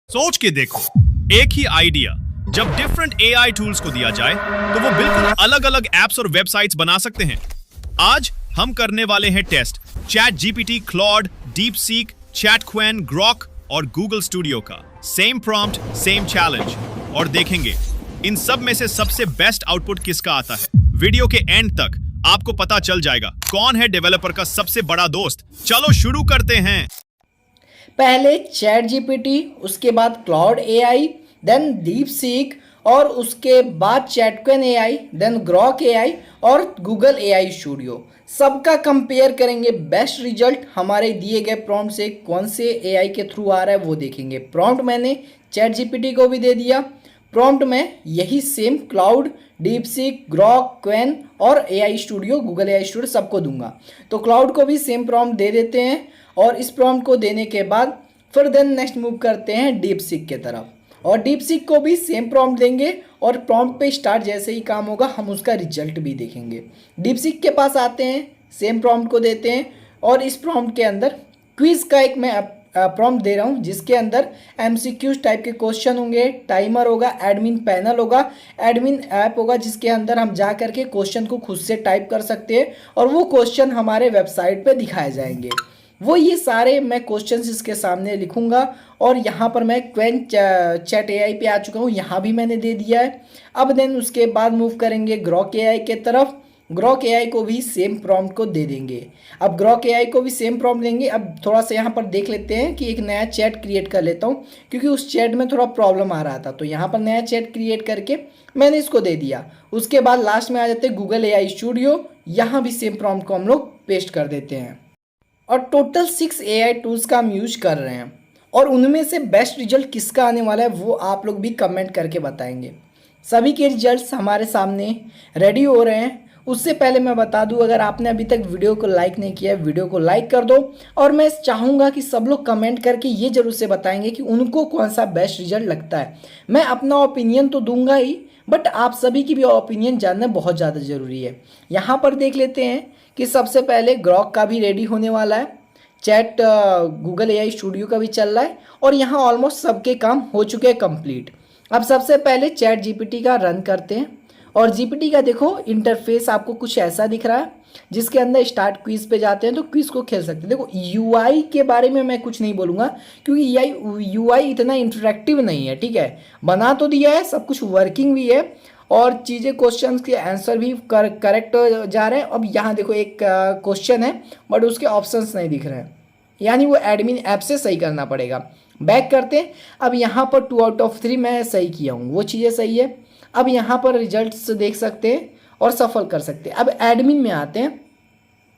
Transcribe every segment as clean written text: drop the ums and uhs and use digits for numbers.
सोच के देखो, एक ही आइडिया जब डिफरेंट एआई टूल्स को दिया जाए तो वो बिल्कुल अलग अलग एप्स और वेबसाइट्स बना सकते हैं। आज हम करने वाले हैं test chat GPT, Claude, DeepSeek, chat Qwen, Grok और गूगल स्टूडियो का। सेम प्रॉम्प्ट, सेम चैलेंज, और देखेंगे इन सब में से सबसे बेस्ट आउटपुट किसका आता है। वीडियो के एंड तक आपको पता चल जाएगा कौन है डेवलपर का सबसे बड़ा दोस्त। चलो शुरू करते हैं। पहले चैट जीपीटी, उसके बाद Claude AI, then DeepSeek, और उसके बाद chat Qwen AI, then Grok AI और गूगल एआई स्टूडियो। सबका कंपेयर करेंगे, बेस्ट रिजल्ट हमारे दिए गए प्रॉम्प्ट से कौन से एआई के थ्रू आ रहा है वो देखेंगे। प्रॉम्प्ट मैंने चैट जीपीटी को भी दे दिया, प्रॉम्प्ट में यही same Claude, DeepSeek, Grok, Qwen और AI studio, Google AI studio सबको दूंगा। तो क्लाउड को भी सेम प्रॉम्प्ट दे देते हैं, और इस प्रॉम्प्ट को देने के बाद फिर देन नेक्स्ट मूव करते हैं डीप सीक के तरफ, और डीप सीक को भी सेम प्रॉम्प्ट देंगे, और प्रॉम्प्ट पे स्टार्ट जैसे ही काम होगा हम उसका रिजल्ट भी देखेंगे। डीप सीक के पास आते हैं, सेम प्रॉम्प्ट को देते हैं, और इस प्रॉम्प्ट के अंदर क्विज का एक मैं प्रॉम्प्ट दे रहा हूँ जिसके अंदर एमसीक्यूज टाइप के क्वेश्चन होंगे, टाइमर होगा, एडमिन पैनल होगा, एडमिन ऐप होगा जिसके अंदर हम जा करके क्वेश्चन को खुद से टाइप कर सकते हैं और वो क्वेश्चन हमारे वेबसाइट पे दिखाए जाएंगे। वो ये सारे मैं क्वेश्चंस इसके सामने लिखूंगा, और यहाँ पर मैं क्वेन चैट एआई पे आ चुका हूँ, यहाँ भी मैंने दे दिया है। अब देन उसके बाद मूव करेंगे ग्रॉक एआई के तरफ। ग्रॉक एआई को भी सेम प्रॉम्प्ट को दे देंगे। अब ग्रॉक एआई को भी सेम प्रॉम्प्ट देंगे। अब थोड़ा सा यहाँ पर देख लेते हैं कि एक नया चैट क्रिएट कर लेता हूँ, क्योंकि उस चैट में थोड़ा प्रॉब्लम आ रहा था, तो यहाँ पर नया चैट क्रिएट करके मैंने इसको दे दिया। उसके बाद लास्ट में आ जाते हैं गूगल एआई स्टूडियो, यहाँ भी सेम प्रॉम्प्ट को हम लोग पेस्ट कर देते हैं। और टोटल 6 एआई टूल्स का हम यूज कर रहे हैं, और उनमें से बेस्ट रिजल्ट किसका आने वाला है वो आप लोग भी कमेंट करके बताएंगे। सभी के रिजल्ट्स हमारे सामने रेडी हो रहे हैं। उससे पहले मैं बता दूं, अगर आपने अभी तक वीडियो को लाइक नहीं किया है, वीडियो को लाइक कर दो, और मैं चाहूँगा कि सब लोग कमेंट करके ये जरूर से बताएंगे कि उनको कौन सा बेस्ट रिजल्ट लगता है। मैं अपना ओपिनियन तो दूंगा ही, बट आप सभी की भी ओपिनियन जानना बहुत ज़्यादा ज़रूरी है। यहाँ पर देख लेते हैं कि सबसे पहले ग्रॉक का भी रेडी होने वाला है, चैट गूगल एआई स्टूडियो का भी चल रहा है, और यहाँ ऑलमोस्ट सबके काम हो चुके हैं कंप्लीट। अब सबसे पहले चैट जीपीटी का रन करते हैं, और जीपीटी का देखो इंटरफेस आपको कुछ ऐसा दिख रहा है, जिसके अंदर स्टार्ट क्विज पे जाते हैं तो क्विज को खेल सकते हैं। देखो यूआई के बारे में मैं कुछ नहीं बोलूँगा, क्योंकि यूआई इतना इंटरेक्टिव नहीं है, ठीक है। बना तो दिया है, सब कुछ वर्किंग भी है, और चीज़ें क्वेश्चंस के आंसर भी करेक्ट जा रहे हैं। अब यहाँ देखो एक क्वेश्चन है बट उसके ऑप्शंस नहीं दिख रहे हैं, यानी वो एडमिन ऐप से सही करना पड़ेगा। बैक करते हैं। अब यहाँ पर 2 आउट ऑफ 3 मैं सही किया हूँ, वो चीज़ें सही है। अब यहाँ पर रिजल्ट्स देख सकते हैं और सफल कर सकते हैं। अब एडमिन में आते हैं,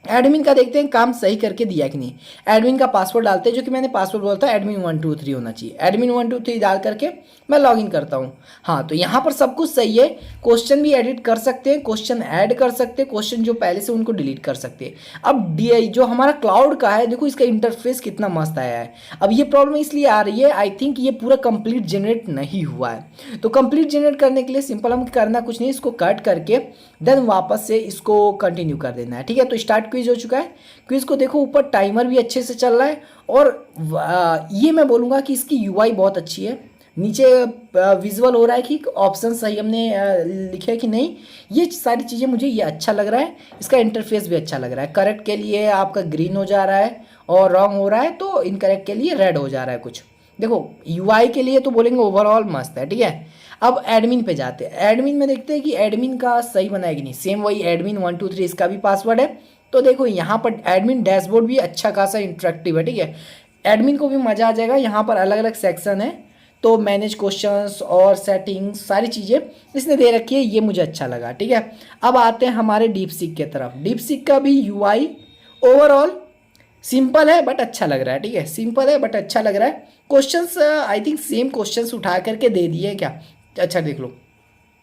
एडमिन का देखते हैं काम सही करके दिया कि नहीं। एडमिन का पासवर्ड डालते हैं, जो कि मैंने पासवर्ड बोला था एडमिन 123 होना चाहिए। एडमिन 123 डाल करके मैं लॉगिन करता हूँ। हाँ, तो यहाँ पर सब कुछ सही है। क्वेश्चन भी एडिट कर सकते हैं, क्वेश्चन ऐड कर सकते हैं, क्वेश्चन जो पहले से उनको डिलीट कर सकते हैं। अब डीआई जो हमारा क्लाउड का है, देखो इसका इंटरफेस कितना मस्त आया है। अब ये प्रॉब्लम इसलिए आ रही है, आई थिंक ये पूरा कंप्लीट जनरेट नहीं हुआ है। तो कंप्लीट जनरेट करने के लिए सिंपल हम करना कुछ नहीं, इसको कट करके देन वापस से इसको कंटिन्यू कर देना है, ठीक है। तो स्टार्ट क्विज हो चुका है। क्विज को देखो ऊपर टाइमर भी अच्छे से चल रहा है, और ये मैं बोलूँगा कि इसकी यूआई बहुत अच्छी है। नीचे विजुअल हो रहा है कि ऑप्शन सही हमने लिखे है कि नहीं, ये सारी चीज़ें मुझे ये अच्छा लग रहा है। इसका इंटरफेस भी अच्छा लग रहा है। करेक्ट के लिए आपका ग्रीन हो जा रहा है, और रॉन्ग हो रहा है तो इनकरेक्ट के लिए रेड हो जा रहा है कुछ। देखो यूआई के लिए तो बोलेंगे ओवरऑल मस्त है, ठीक है। अब एडमिन पे जाते हैं। एडमिन में देखते हैं कि एडमिन का सही बना है कि नहीं। सेम वही एडमिन 123 इसका भी पासवर्ड है। तो देखो यहाँ पर एडमिन डैशबोर्ड भी अच्छा खासा इंटरेक्टिव है, ठीक है। एडमिन को भी मज़ा आ जाएगा। यहाँ पर अलग अलग सेक्शन है, तो मैनेज क्वेश्चंस और सेटिंग्स सारी चीज़ें इसने दे रखी है, ये मुझे अच्छा लगा, ठीक है। अब आते हैं हमारे डीप सीक के तरफ। डीप सीक का भी यूआई ओवरऑल सिंपल है बट अच्छा लग रहा है, ठीक है। सिंपल है बट अच्छा लग रहा है। Questions I think same questions उठा करके दे दिए क्या। अच्छा देख लो,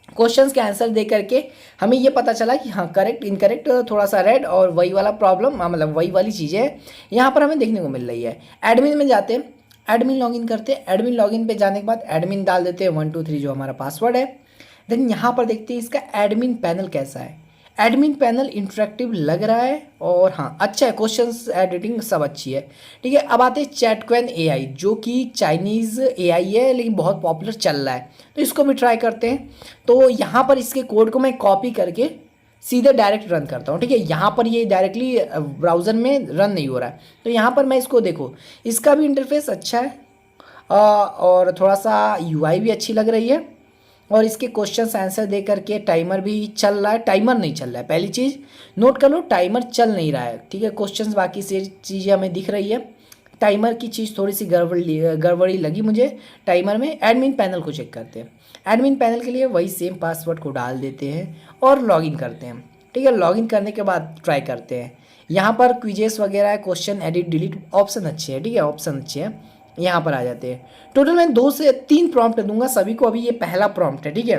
क्वेश्चंस के आंसर दे करके हमें ये पता चला कि हाँ करेक्ट इनकरेक्ट थोड़ा सा रेड, और वही वाला प्रॉब्लम, मतलब वही वाली चीज़ें यहाँ पर हमें देखने को मिल रही है। एडमिन में जाते हैं, एडमिन लॉगिन करते हैं। एडमिन लॉगिन पे जाने के बाद एडमिन डाल देते हैं 123 जो हमारा पासवर्ड है। देन यहाँ पर देखते हैं इसका एडमिन पैनल कैसा है। एडमिन पैनल इंटरेक्टिव लग रहा है और हाँ अच्छा है, क्वेश्चंस एडिटिंग सब अच्छी है। ठीक है, अब आते हैं चैटक्वेन एआई जो कि चाइनीज़ एआई है लेकिन बहुत पॉपुलर चल रहा है, तो इसको भी ट्राई करते हैं। तो यहाँ पर इसके कोड को मैं कॉपी करके सीधे डायरेक्ट रन करता हूँ। ठीक है, यहाँ पर ये डायरेक्टली ब्राउज़र में रन नहीं हो रहा है, तो यहाँ पर मैं इसको देखो, इसका भी इंटरफेस अच्छा है और थोड़ा सा यूआई भी अच्छी लग रही है और इसके क्वेश्चन आंसर दे करके टाइमर भी चल रहा है। टाइमर नहीं चल रहा है, पहली चीज़ नोट कर लो, टाइमर चल नहीं रहा है। ठीक है, क्वेश्चंस बाकी से चीज़ें हमें दिख रही है, टाइमर की चीज़ थोड़ी सी गड़बड़ी लगी मुझे टाइमर में। एडमिन पैनल को चेक करते हैं। एडमिन पैनल के लिए वही सेम पासवर्ड को डाल देते हैं और लॉगिन करते हैं। ठीक है, लॉगिन करने के बाद ट्राई करते हैं। यहाँ पर क्विजेस वगैरह है, क्वेश्चन एडिट डिलीट ऑप्शन अच्छे हैं। ठीक है, ऑप्शन अच्छे हैं, यहाँ पर आ जाते हैं। टोटल मैं 2 से 3 प्रॉम्प्ट दूंगा सभी को, अभी ये पहला प्रॉम्प्ट है। ठीक है,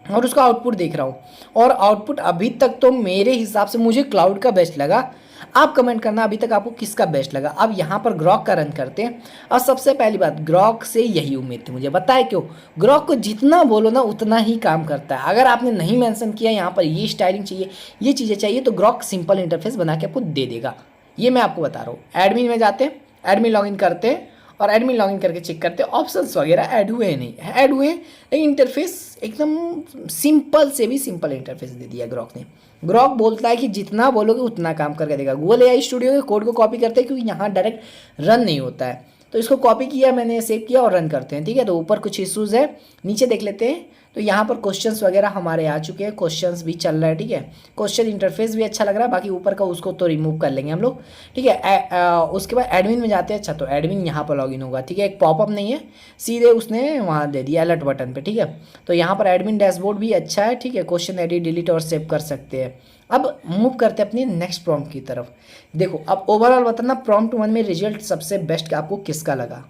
और उसका आउटपुट देख रहा हूँ और आउटपुट अभी तक तो मेरे हिसाब से मुझे क्लाउड का बेस्ट लगा। आप कमेंट करना अभी तक आपको किसका बेस्ट लगा। अब यहाँ पर ग्रॉक का रन करते हैं और सबसे पहली बात ग्रॉक से यही उम्मीद थी मुझे, बताए क्यों, ग्रॉक को जितना बोलो ना उतना ही काम करता है। अगर आपने नहीं मेंशन किया यहाँ पर ये स्टाइलिंग चाहिए, ये चीज़ें चाहिए, तो ग्रॉक सिंपल इंटरफेस बना के आपको दे देगा, ये मैं आपको बता रहा हूँ। एडमिन में जाते हैं, एडमिन लॉगिन करते हैं और एडमिन लॉगिन करके चेक करते हैं ऑप्शंस वगैरह ऐड हुए हैं नहीं, ऐड हुए लेकिन इंटरफेस एकदम सिंपल से भी सिंपल इंटरफेस दे दिया ग्रॉक ने। ग्रॉक बोलता है कि जितना बोलोगे उतना काम करके देगा। गूगल एआई स्टूडियो के कोड को कॉपी करते हैं क्योंकि यहाँ डायरेक्ट रन नहीं होता है, तो इसको कॉपी किया मैंने, सेव किया और रन करते हैं। ठीक है, तो ऊपर कुछ इश्यूज़ है, नीचे देख लेते हैं। तो यहाँ पर क्वेश्चंस वगैरह हमारे आ चुके हैं, क्वेश्चंस भी चल रहा है। ठीक है, क्वेश्चन इंटरफेस भी अच्छा लग रहा है, बाकी ऊपर का उसको तो रिमूव कर लेंगे हम लोग। ठीक है, उसके बाद एडमिन में जाते हैं। अच्छा, तो एडमिन यहाँ पर लॉगिन होगा। ठीक है, एक पॉपअप नहीं है, सीधे उसने वहाँ दे दिया अलर्ट बटन पे। ठीक है, तो यहाँ पर एडमिन डैशबोर्ड भी अच्छा है। ठीक है, क्वेश्चन एडिट डिलीट और सेव कर सकते हैं। अब मूव करते हैं अपनी नेक्स्ट प्रॉम्प्ट की तरफ। देखो, अब ओवरऑल बताना प्रॉम्प्ट 1 में रिजल्ट सबसे बेस्ट आपको किसका लगा।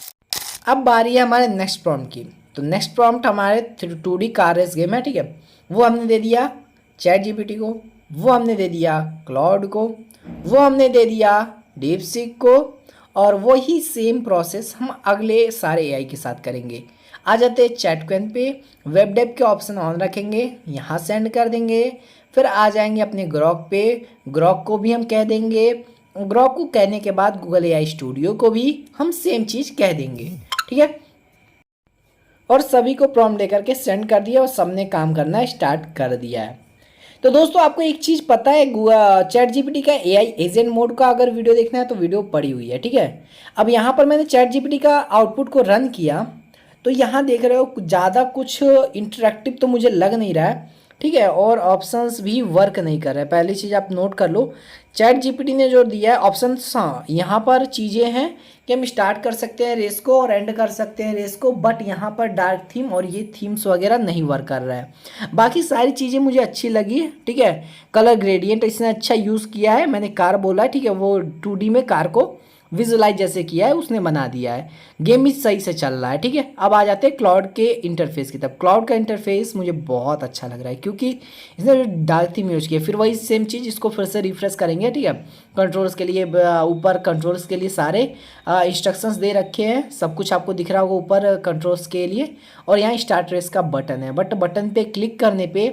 अब बारी है हमारे नेक्स्ट प्रॉम्प्ट की। तो नेक्स्ट प्रॉम्प्ट हमारे 2D कार रेस गेम है। ठीक है, वो हमने दे दिया चैट जीपीटी को, वो हमने दे दिया क्लाउड को, वो हमने दे दिया डीपसीक को, और वही सेम प्रोसेस हम अगले सारे एआई के साथ करेंगे। आ जाते हैं चैटक्वेन पे, वेब डेव के ऑप्शन ऑन रखेंगे, यहाँ सेंड कर देंगे। फिर आ जाएंगे अपने ग्रॉक पे, ग्रॉक को भी हम कह देंगे। ग्रॉक को कहने के बाद गूगल एआई स्टूडियो को भी हम सेम चीज़ कह देंगे। ठीक है, और सभी को प्रॉम्प्ट दे करके सेंड कर दिया और सबने काम करना स्टार्ट कर दिया है। तो दोस्तों आपको एक चीज़ पता है, चैट जीपीटी का एआई एजेंट मोड का अगर वीडियो देखना है तो वीडियो पड़ी हुई है। ठीक है, अब यहाँ पर मैंने चैट जीपीटी का आउटपुट को रन किया तो यहाँ देख रहे हो ज़्यादा कुछ इंटरेक्टिव तो मुझे लग नहीं रहा है। ठीक है, और ऑप्शंस भी वर्क नहीं कर रहे हैं। पहली चीज़ आप नोट कर लो, चैट जीपीटी ने जो दिया है ऑप्शंस, हाँ यहाँ पर चीज़ें हैं कि हम स्टार्ट कर सकते हैं रेस को और एंड कर सकते हैं रेस को, बट यहाँ पर डार्क थीम और ये थीम्स वगैरह नहीं वर्क कर रहा है। बाकी सारी चीज़ें मुझे अच्छी लगी। ठीक है, कलर ग्रेडियंट इसने अच्छा यूज़ किया है, मैंने कार बोला। ठीक है, वो 2D में कार को विजुलाइज जैसे किया है उसने बना दिया है, गेम भी सही से चल रहा है। ठीक है, अब आ जाते हैं क्लाउड के इंटरफेस की तरफ। क्लाउड का इंटरफेस मुझे बहुत अच्छा लग रहा है क्योंकि इसने डार्क थीम यूज किया। फिर वही सेम चीज़, इसको फिर से रिफ्रेश करेंगे। ठीक है, कंट्रोल्स के लिए ऊपर कंट्रोल्स के लिए सारे इंस्ट्रक्शंस दे रखे हैं, सब कुछ आपको दिख रहा होगा ऊपर कंट्रोल्स के लिए। और यहाँ स्टार्ट रेस का बटन है, बट बटन पे क्लिक करने पे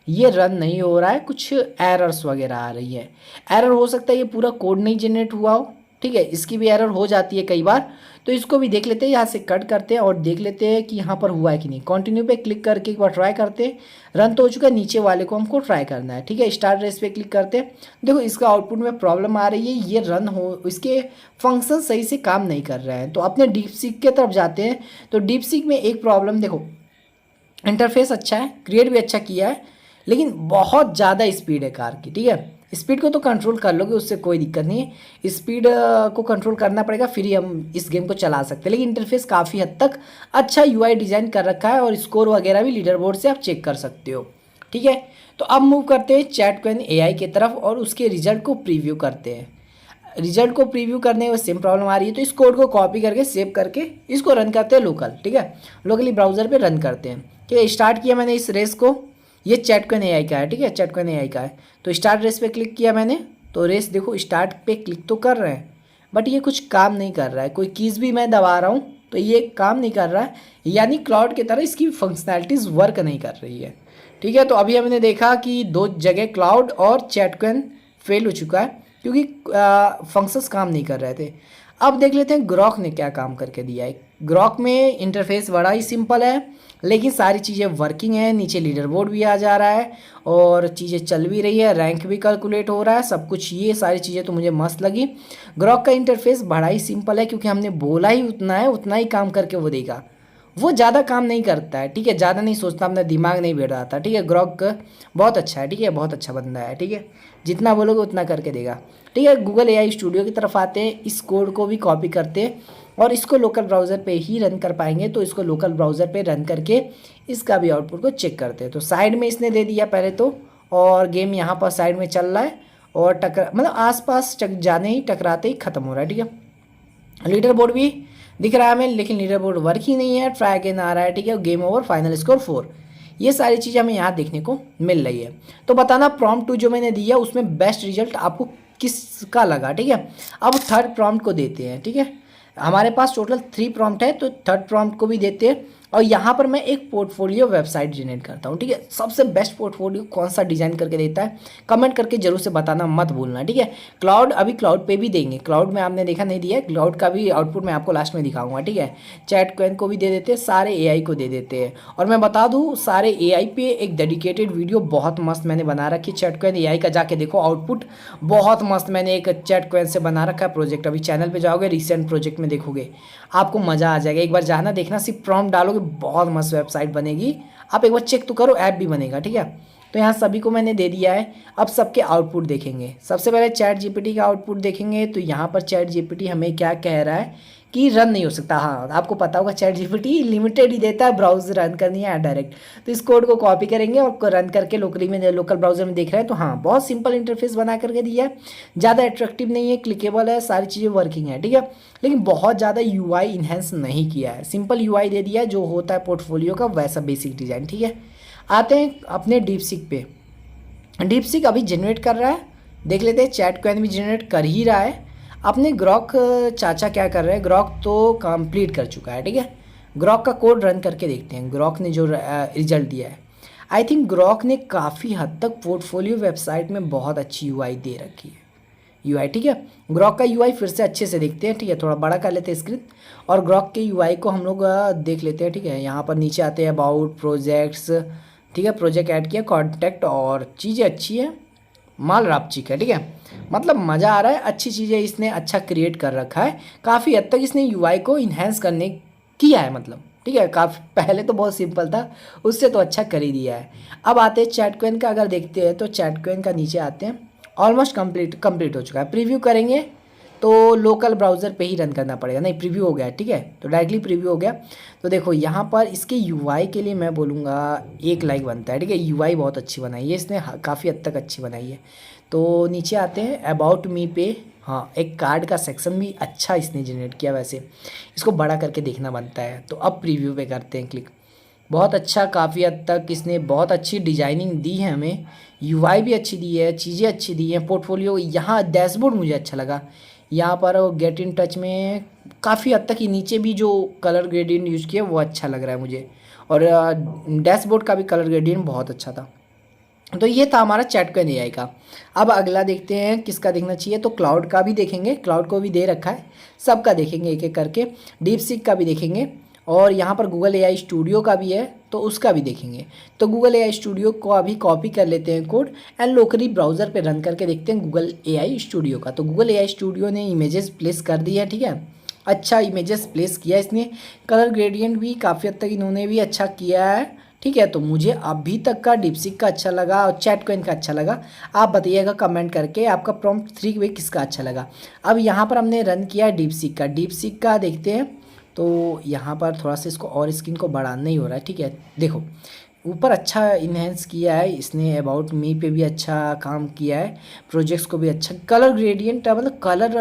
ये रन नहीं हो रहा है, कुछ एरर्स वगैरह आ रही है। एरर हो सकता है ये पूरा कोड नहीं जनरेट हुआ हो। ठीक है, इसकी भी एरर हो जाती है कई बार, तो इसको भी देख लेते हैं। यहाँ से कट करते हैं और देख लेते हैं कि यहाँ पर हुआ है कि नहीं। कंटिन्यू पे क्लिक करके एक बार ट्राई करते हैं। रन तो हो चुका है, नीचे वाले को हमको ट्राई करना है। ठीक है, स्टार्ट रेस पे क्लिक करते हैं। देखो इसका आउटपुट में प्रॉब्लम आ रही है, ये रन हो, इसके फंक्शन सही से काम नहीं कर रहे हैं। तो अपने डीपसीक के तरफ जाते हैं। तो डीपसीक में एक प्रॉब्लम, देखो इंटरफेस अच्छा है, क्रिएट भी अच्छा किया है, लेकिन बहुत ज़्यादा स्पीड है कार की। ठीक है, स्पीड को तो कंट्रोल कर लोगे, उससे कोई दिक्कत नहीं है। स्पीड को कंट्रोल करना पड़ेगा फिर ही हम इस गेम को चला सकते हैं। लेकिन इंटरफेस काफ़ी हद तक अच्छा यूआई डिज़ाइन कर रखा है और स्कोर वगैरह भी लीडर बोर्ड से आप चेक कर सकते हो। ठीक है, तो अब मूव करते हैं चैटक्वेन एआई की तरफ और उसके रिजल्ट को प्रीव्यू करते हैं। रिजल्ट को प्रीव्यू करने में सेम प्रॉब्लम आ रही है, तो इस कोड को कॉपी करके सेव करके इसको रन करते हैं लोकल। ठीक है, लोकली ब्राउज़र पर रन करते हैं। ठीक है, स्टार्ट किया मैंने इस रेस को, ये चैटक्वेन एआई का है। ठीक है, चैटक्वेन एआई का है। तो स्टार्ट रेस पे क्लिक किया मैंने, तो रेस देखो स्टार्ट पे क्लिक तो कर रहे हैं बट ये कुछ काम नहीं कर रहा है। कोई कीज़ भी मैं दबा रहा हूँ तो ये काम नहीं कर रहा है, यानी क्लाउड की तरह इसकी फंक्शनैलिटीज़ वर्क नहीं कर रही है। ठीक है, तो अभी हमने देखा कि दो जगह क्लाउड और चैटकॉइन फेल हो चुका है क्योंकि फंक्शंस काम नहीं कर रहे थे। अब देख लेते हैं ग्रॉक ने क्या काम करके दिया है। ग्रॉक में इंटरफेस बड़ा ही सिंपल है, लेकिन सारी चीज़ें वर्किंग है। नीचे लीडर बोर्ड भी आ जा रहा है और चीज़ें चल भी रही है, रैंक भी कैलकुलेट हो रहा है, सब कुछ। ये सारी चीज़ें तो मुझे मस्त लगी। ग्रॉक का इंटरफेस बड़ा ही सिंपल है क्योंकि हमने बोला ही उतना है, उतना ही काम करके वो देगा। वो ज़्यादा काम नहीं करता है, ठीक है, ज़्यादा नहीं सोचता, अपना दिमाग नहीं बैठाता, ठीक है। ग्रॉक बहुत अच्छा है, ठीक है, बहुत अच्छा बंदा है, ठीक है। जितना बोलोगे उतना करके देगा, ठीक है। गूगल एआई स्टूडियो की तरफ आते हैं, इस कोड को भी कॉपी करते हैं और इसको लोकल ब्राउज़र पे ही रन कर पाएंगे। तो इसको लोकल ब्राउज़र पे रन करके इसका भी आउटपुट को चेक करते हैं। तो साइड में इसने दे दिया पहले तो, और गेम यहाँ पर साइड में चल रहा है और मतलब आसपास जाने ही टकराते ही ख़त्म हो रहा है, ठीक है। लीडर बोर्ड भी दिख रहा है हमें, लेकिन लीडर बोर्ड वर्क ही नहीं है, ट्राई अगेन आ रहा है, ठीक है। Game over, final score 4। ये सारी चीज़ें हमें यहाँ देखने को मिल रही है। तो बताना प्रॉम्प्ट 2 जो मैंने दिया उसमें बेस्ट रिजल्ट आपको किसका लगा, ठीक है। अब थर्ड प्रॉम्प्ट को देते हैं, ठीक है। हमारे पास टोटल 3 प्रॉम्प्ट है, तो थर्ड प्रॉम्प्ट को भी देते हैं। और यहाँ पर मैं एक पोर्टफोलियो वेबसाइट जनरेट करता हूँ, ठीक है। सबसे बेस्ट पोर्टफोलियो कौन सा डिज़ाइन करके देता है कमेंट करके जरूर से बताना मत भूलना, ठीक है। क्लाउड, अभी क्लाउड पे भी देंगे, क्लाउड में आपने देखा नहीं दिया है, क्लाउड का भी आउटपुट मैं आपको लास्ट में दिखाऊंगा, ठीक है। चैटकॉइन को भी दे देते हैं, सारे एआई को दे देते हैं। और मैं बता दूँ, सारे एआई पे एक डेडिकेटेड वीडियो बहुत मस्त मैंने बना रखी है चैटकॉइन एआई का, जाके देखो आउटपुट बहुत मस्त मैंने एक चैटकॉइन से बना रखा है प्रोजेक्ट। अभी चैनल पर जाओगे रिसेंट प्रोजेक्ट में देखोगे, आपको मज़ा आ जाएगा। एक बार जाना देखना, सिर्फ प्रॉम्प्ट डालोगे बहुत मस्त वेबसाइट बनेगी। आप एक बार चेक तो करो, ऐप भी बनेगा, ठीक है। तो यहाँ सभी को मैंने दे दिया है। अब सबके आउटपुट देखेंगे। सबसे पहले चैट जीपीटी का आउटपुट देखेंगे। तो यहाँ पर चैट जीपीटी हमें क्या कह रहा है कि रन नहीं हो सकता। हाँ, आपको पता होगा चैट जीपीटी लिमिटेड ही देता है, ब्राउज़र रन करनी है डायरेक्ट। तो इस कोड को कॉपी करेंगे और रन करके लोकल ब्राउज़र में देख रहे हैं। तो हाँ, बहुत सिंपल इंटरफेस बना करके दिया है, ज़्यादा अट्रैक्टिव नहीं है, क्लिकेबल है, सारी चीज़ें वर्किंग है, ठीक है। लेकिन बहुत ज़्यादा यूआई इन्हेंस नहीं किया है, सिंपल यूआई दे दिया है जो होता है पोर्टफोलियो का वैसा बेसिक डिज़ाइन, ठीक है। आते हैं अपने डीपसीक पे। डीपसीक अभी जनरेट कर रहा है, देख लेते हैं। चैटकॉइन भी जनरेट कर ही रहा है। अपने ग्रॉक चाचा क्या कर रहे हैं, ग्रॉक तो कंप्लीट कर चुका है, ठीक है। ग्रॉक का कोड रन करके देखते हैं ग्रॉक ने जो रिजल्ट दिया है। आई थिंक ग्रॉक ने काफ़ी हद तक पोर्टफोलियो वेबसाइट में बहुत अच्छी यूआई दे रखी है, यूआई, ठीक है। ग्रॉक का यूआई फिर से अच्छे से देखते हैं, ठीक है। थोड़ा बड़ा कर लेते हैं स्क्रीन और ग्रॉक के यूआई को हम लोग देख लेते हैं, ठीक है। यहाँ पर नीचे आते हैं अबाउट, प्रोजेक्ट्स, ठीक है। प्रोजेक्ट ऐड किया, कॉन्टैक्ट, और चीज़ें अच्छी है, माल रापचिक है, ठीक है। मतलब मज़ा आ रहा है, अच्छी चीज़ें इसने अच्छा क्रिएट कर रखा है। काफ़ी हद तक इसने यूआई को इन्हेंस करने किया है, मतलब, ठीक है। काफ़ी पहले तो बहुत सिंपल था, उससे तो अच्छा कर ही दिया है। अब आते हैं चैटकॉइन का, अगर देखते हैं तो चैटकॉइन का नीचे आते हैं। ऑलमोस्ट कंप्लीट हो चुका है। प्रीव्यू करेंगे तो लोकल ब्राउज़र पे ही रन करना पड़ेगा, नहीं प्रीव्यू हो गया, ठीक है। तो डायरेक्टली प्रीव्यू हो गया। तो देखो यहाँ पर इसके यूआई के लिए मैं बोलूँगा 1 लाइक बनता है, ठीक है। यूआई बहुत अच्छी बनाई है इसने, काफ़ी हद तक अच्छी बनाई है। तो नीचे आते हैं अबाउट मी पे। हाँ, एक कार्ड का सेक्शन भी अच्छा इसने जनरेट किया, वैसे इसको बड़ा करके देखना बनता है। तो अब प्रीव्यू पे करते हैं क्लिक। बहुत अच्छा, काफ़ी हद तक इसने बहुत अच्छी डिजाइनिंग दी है हमें, यूआई भी अच्छी दी है, चीज़ें अच्छी दी हैं। पोर्टफोलियो यहाँ डैशबोर्ड मुझे अच्छा लगा, यहाँ पर गेट इन टच में काफ़ी हद तक ही नीचे भी जो कलर ग्रेडियंट यूज़ किया वो अच्छा लग रहा है मुझे, और डैशबोर्ड का भी कलर ग्रेडियंट बहुत अच्छा था। तो ये था हमारा चैटकॉइन एआई का। अब अगला देखते हैं किसका देखना चाहिए। तो क्लाउड का भी देखेंगे, क्लाउड को भी दे रखा है, सबका देखेंगे एक एक करके। डीपसीक का भी देखेंगे और यहाँ पर गूगल एआई स्टूडियो का भी है तो उसका भी देखेंगे। तो गूगल एआई स्टूडियो को अभी कॉपी कर लेते हैं कोड एंड लोकली ब्राउज़र पे रन करके देखते हैं गूगल एआई स्टूडियो का। तो गूगल एआई स्टूडियो ने इमेजेस प्लेस कर दी है, ठीक है। अच्छा इमेजेस प्लेस किया इसने, कलर ग्रेडियंट भी काफ़ी हद तक इन्होंने भी अच्छा किया है, ठीक है। तो मुझे अभी तक का डीपसीक का अच्छा लगा और चैटकॉइन का अच्छा लगा। आप बताइएगा कमेंट करके आपका प्रॉम्प्ट 3 में किसका अच्छा लगा। अब यहाँ पर हमने रन किया है डीपसीक का देखते हैं। तो यहाँ पर थोड़ा सा इसको और स्क्रीन को बढ़ाना ही हो रहा है, ठीक है। देखो ऊपर अच्छा इन्हेंस किया है इसने, अबाउट मी पे भी अच्छा काम किया है, प्रोजेक्ट्स को भी अच्छा, कलर ग्रेडियंट मतलब कलर,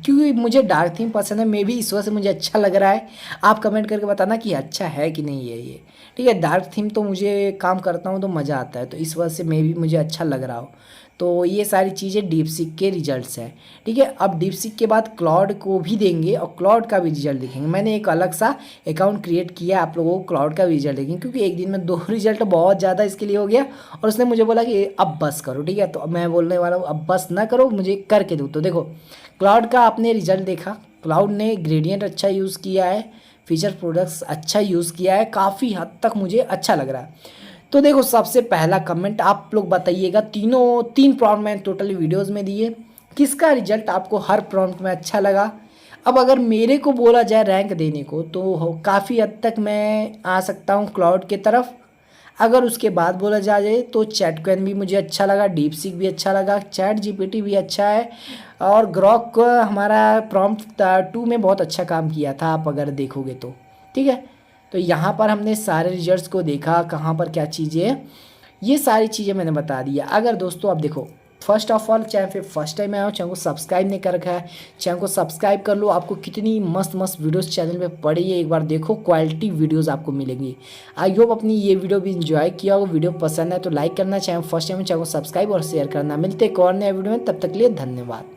क्योंकि मुझे डार्क थीम पसंद है, मे भी इस वजह से मुझे अच्छा लग रहा है। आप कमेंट करके बताना कि अच्छा है कि नहीं है ये, ठीक है। डार्क थीम तो मुझे काम करता हूँ तो मज़ा आता है, तो इस वजह से मे भी मुझे अच्छा लग रहा हो। तो ये सारी चीज़ें डीपसीक के रिजल्ट्स हैं, ठीक है। अब डीपसीक के बाद क्लाउड को भी देंगे और क्लाउड का भी रिजल्ट देखेंगे। मैंने एक अलग सा अकाउंट क्रिएट किया, आप लोगों को क्लाउड का भी रिजल्ट देखेंगे, क्योंकि एक दिन में 2 रिजल्ट बहुत ज़्यादा इसके लिए हो गया। और उसने मुझे बोला कि अब बस करो, ठीक है। तो मैं बोलने वाला हूँ अब बस ना करो, मुझे करके दो। तो देखो क्लाउड का आपने रिजल्ट देखा, क्लाउड ने ग्रेडियंट अच्छा यूज़ किया है, फीचर प्रोडक्ट्स अच्छा यूज़ किया है, काफ़ी हद तक मुझे अच्छा लग रहा है। तो देखो सबसे पहला कमेंट आप लोग बताइएगा, 3 प्रॉम्प्ट मैंने टोटली वीडियोस में दिए, किसका रिजल्ट आपको हर प्रॉम्प्ट में अच्छा लगा। अब अगर मेरे को बोला जाए रैंक देने को, तो काफ़ी हद तक मैं आ सकता हूँ क्लाउड के तरफ। अगर उसके बाद बोला जाए तो चैटकॉइन भी मुझे अच्छा लगा, डीपसीक भी अच्छा लगा, चैट जीपीटी भी अच्छा है, और ग्रॉक हमारा प्रॉम्प्ट 2 में बहुत अच्छा काम किया था, आप अगर देखोगे तो, ठीक है। तो यहाँ पर हमने सारे रिजल्ट्स को देखा, कहाँ पर क्या चीज़ें हैं, ये सारी चीज़ें मैंने बता दिया। अगर दोस्तों आप देखो, फर्स्ट ऑफ ऑल चैनल पे फर्स्ट टाइम आया हो, चैनल को सब्सक्राइब नहीं कर रखा है, चैनल को सब्सक्राइब कर लो। आपको कितनी मस्त मस्त वीडियोस चैनल पे पड़ी है, एक बार देखो, क्वालिटी वीडियोस आपको मिलेंगी। आई होप अपनी ये वीडियो भी इंजॉय किया होगा। वीडियो पसंद है तो लाइक करना, चैनल फर्स्ट टाइम चैनल को सब्सक्राइब और शेयर करना। मिलते एक और नया वीडियो में, तब तक के लिए धन्यवाद।